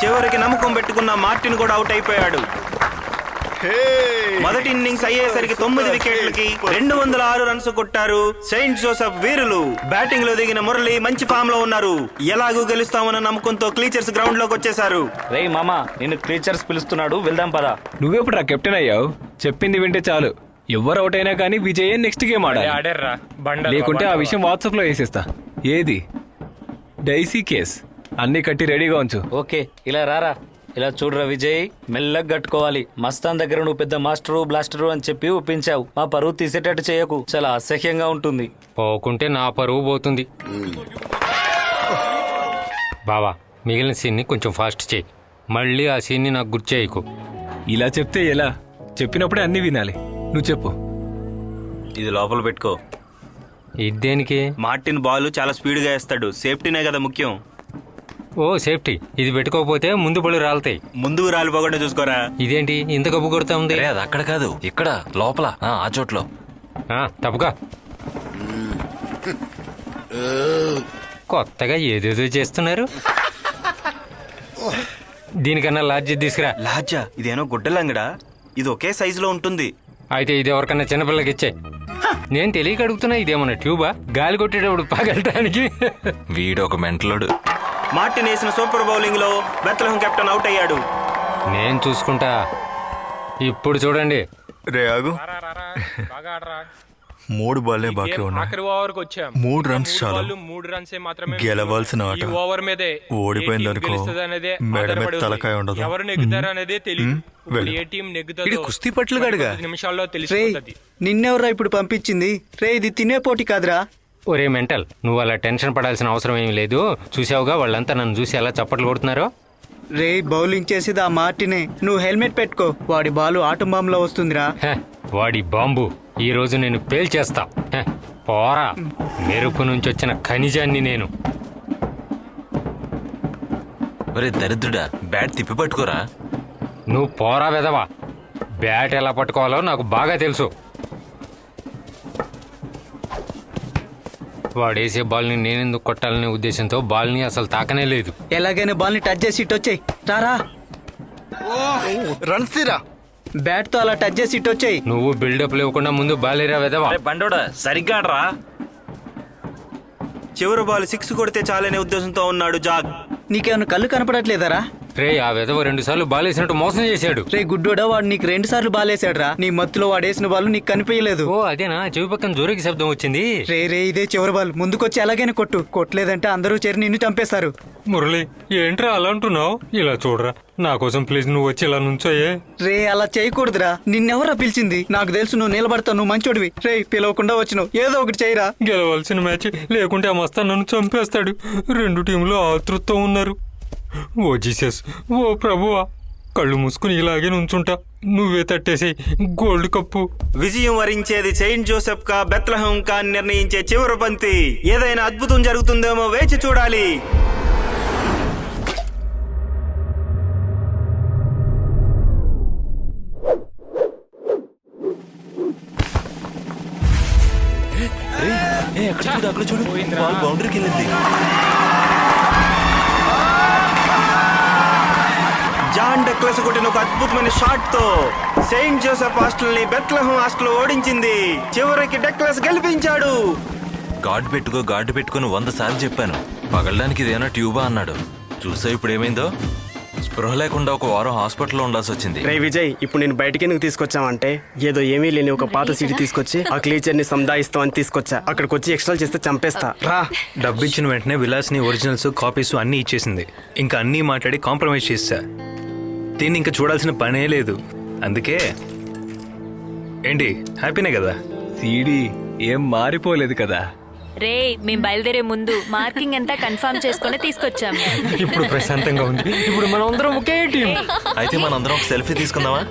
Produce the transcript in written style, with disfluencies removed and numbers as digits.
చివరికి నమ్మకం పెట్టుకున్న మార్టిన్ కూడా అవుట్ అయిపోయాడు. మొదటి ఇన్నింగ్స్ అయ్యేసరికి 9 వికెట్లకి 206 రన్స్ కొట్టారు సెయింట్ జోసెఫ్ వీరులు. బ్యాటింగ్ లో దిగిన మురళి మంచి ఫామ్ లో ఉన్నారు. ఎలాగూ గెలుస్తామన్న నమ్మకంతో క్లీచర్స్ గ్రౌండ్ లోకి వచ్చేశారు. రేయ్ మామా, నిన్ను క్లీచర్స్ పిలుస్తున్నాడు, వెళ్దాం పదా. నువ్వెప్పుడు రా కెప్టెన్ అయ్యావు? చెప్పింది వింటే చాలు. ఎవరు అవుట్ అయినా కానీ విజయ్ నెక్స్ట్ గేమ్ ఆడాలి. లేకుంటే ఆ విషయం వాట్సాప్ లో వేసేస్తా. ఏది డైసీ కేస్ అన్ని కట్టి రెడీగా ఉంచు. ఓకే, ఇలా రారా. ఇలా చూడరా విజయ్, మెల్లగా కట్టుకోవాలి. మస్తాన్ దగ్గర నువ్వు పెద్ద మాస్టరు బ్లాస్టరు అని చెప్పి ఒప్పించావు. మా పరువు తీసేటట్టు చేయకు, చాలా అసహ్యంగా ఉంటుంది. పోకుంటే నా పరువు పోతుంది. బావా, మిగిలిన సీన్ని కొంచెం ఫాస్ట్ చేయి. మళ్ళీ ఆ సీన్ని నాకు గుర్తు చేయకు. ఇలా చెప్తే ఎలా? చెప్పినప్పుడే అన్ని వినాలి. నువ్వు చెప్పు. ఇది లోపల పెట్టుకో. ఇదేనికి? మార్టిన్ బాల్ చాలా స్పీడ్ గా వేస్తాడు. సేఫ్టీనే కదా ముఖ్యం. ఓ సేఫ్టీ. ఇది పెట్టుకోకపోతే ముందు బళ్ళు రాలుతాయి. ముందుకు రాలిపోకుండా చూసుకోరా. ఇదేంటి ఇంత గబ్బు కొడుతా ఉంది? అది అక్కడ కాదు, ఇక్కడ లోపల ఆ చోట్లో. తప్పుగా కొత్తగా ఏదేదో చేస్తున్నారు. దీనికన్నా లాడ్జి తీసుకురా. లాజా? ఇదేనో గుడ్డలంగడా. ఇది ఒకే సైజు లో ఉంటుంది. అయితే ఇది ఎవరికన్నా చిన్నపిల్లకి ఇచ్చే. నేను తెలియక అడుగుతున్నా, ఇదేమన్నా ట్యూబా? గాలి కొట్టేటప్పుడు పగలటానికి. వీడొక మెంటలోడు. మార్టిన్ వేసిన సూపర్ బౌలింగ్ లో బెత్లెహం కెప్టెన్ అవుట్ అయ్యాడు. నేను చూసుకుంటా. ఇప్పుడు చూడండి. రే ఆగు. 3 బాల్లే బాకీ ఉన్నాయి. 3 రన్స్ చాలు. గెలవాల్సిన ఆట. ఓడిపోయిందనుకో మేడ మీద తలకాయ ఉండదు. కుస్తీ పట్లు గడుగా. నిన్నెవరా ఇప్పుడు పంపించింది? రే ఇది తినే పోటీ కాదురా. ఒరే మెంటల్, నువ్వు అలా టెన్షన్ పడాల్సిన అవసరం ఏమీ లేదు. చూసావుగా వాళ్ళంతా నన్ను చూసి ఎలా చప్పట్లు కొడుతున్నారో. రే బౌలింగ్ చేసేది ఆ మార్టినే. నువ్వు హెల్మెట్ పెట్టుకో. వాడి బాలు ఆటం బాంబులో వస్తుందిరా. వాడి బాంబు ఈ రోజు నేను పేల్చేస్తా. పోరా, మెరుపు నుంచి వచ్చిన ఖనిజాన్ని నేను. ఒరే దరిద్రుడా, బ్యాట్ తిప్పి పట్టుకోరా. నువ్వు పోరా వెదవా. బ్యాట్ ఎలా పట్టుకోవాలో నాకు బాగా తెలుసు. వాడేసే బాల్ని నేనెందుకు కొట్టాలనే ఉద్దేశంతో బాల్ని అసలు తాకనే లేదు. ఎలాగైనా బాల్ని టచ్ చేసి ఇటు వచ్చాయి. రారా, రన్స్ తీరా. బ్యాట్ తో అలా టచ్ చేసి ఇటు వచ్చాయి. నువ్వు బిల్డప్ లేకుండా ముందు బాలేరా వెదవా. బండోడా, సరిగ్గా ఆడరా. చివరి బాల్ 6 కొడితే చాలనే ఉద్దేశంతో ఉన్నాడు జాగ్. నీకేమన్నా కళ్ళు కనపడట్లేదరా? రే, ఆ వెదవ 2 సార్లు బాలేసినట్టు మోసం చేశాడు. రే గుడ్డోడా, వాడు నీకు 2 సార్లు బాలేసాడురా. నీ మత్తులో వాడేసిన బాల్ నీకు కనిపించలేదు. ఓ అదేనా? చెవి పక్కన జోరికి శబ్దం వచ్చింది. రే ఇదే చివరి బాల్. ముందుకొచ్చి ఎలాగైనా కొట్టు. కొట్టలేదంటే అందరూ చేరి నిన్ను చంపేస్తారు. మురళి, ఏంట్రా అలా అంటున్నావు? ఇలా చూడరా, నా కోసం ప్లీజ్ నువ్వు వచ్చి ఇలా నుంచోయే. రే అలా చేయకూడదురా. నిన్నెవరా పిలిచింది? నాకు తెలుసు నువ్వు నిలబడతావు, నువ్వు మంచోడివి. రే పిలవకుండా వచ్చినావు, ఏదో ఒకటి చేయరా. గెలవాల్సిన మ్యాచ్, లేకుంటే ఆ మస్తా నన్ను చంపేస్తాడు. 2 టీంలు ఆతృతతో ఉన్నారు. ఓ జీసస్, ఓ ప్రభువా, కళ్ళు మూసుకుని ఇలాగే నుంచుంటా. నువ్వే తట్టేసేయ్ గోల్డ్ కప్పు. విజయం వరించేది సెయింట్ జోసెఫ్ కా బెత్లెహం కా నిర్ణయించే చివరి బంతి. ఏదైనా అద్భుతం జరుగుతుందేమో, వేచి చూడాలి. అక్కడ చూడు, బాల్ బౌండరీకి వెళ్ళింది. జాన్ డక్లస్ కొట్టిన ఒక అద్భుతమైన షాట్ తో సెయింట్ జోసెఫ్ హాస్టల్ ని బెత్లెహం హాస్టల్ ఓడించింది. చివరికి డక్లస్ గెలిపించాడు. గార్డు పెట్టుకుని 100 సార్లు చెప్పాను. పగలడానికి ఇదేనా ట్యూబా అన్నాడు. చూసా ఇప్పుడు ఏమైందో. స్పృహ లేకుండా 1 వారం హాస్పిటల్లో ఉండాల్సి వచ్చింది. రే విజయ్, ఇప్పుడు నేను బయటికి ఎందుకు తీసుకొచ్చావంటే, ఏదో ఏమీ లేని ఒక పాత సీట్ తీసుకొచ్చి ఆ క్లీచర్ ని సందాయిస్తామని తీసుకొచ్చా. అక్కడికి వచ్చి ఎక్స్ట్రా చేస్తే చంపేస్తా. రా. డబ్బు ఇచ్చిన వెంటనే విలాస్ ని ఒరిజినల్స్ కాపీస్ అన్ని ఇచ్చేసింది. ఇంకా అన్ని మాట్లాడి కాంప్రమైజ్ చేస్తా. దీన్ని ఇంకా చూడాల్సిన పనే లేదు. అందుకే ఏంటి, హ్యాపీనే కదా? సీడీ ఏం మారిపోలేదు కదా? రే, మేం బయలుదేరే ముందు మార్కింగ్ అంతా కన్ఫర్మ్ చేసుకుని తీసుకొచ్చాము. ఇప్పుడు ప్రశాంతంగా ఉంది. ఇప్పుడు మనం అందరం ఒకే టీం. అయితే మనందరం ఒక సెల్ఫీ తీసుకుందామా?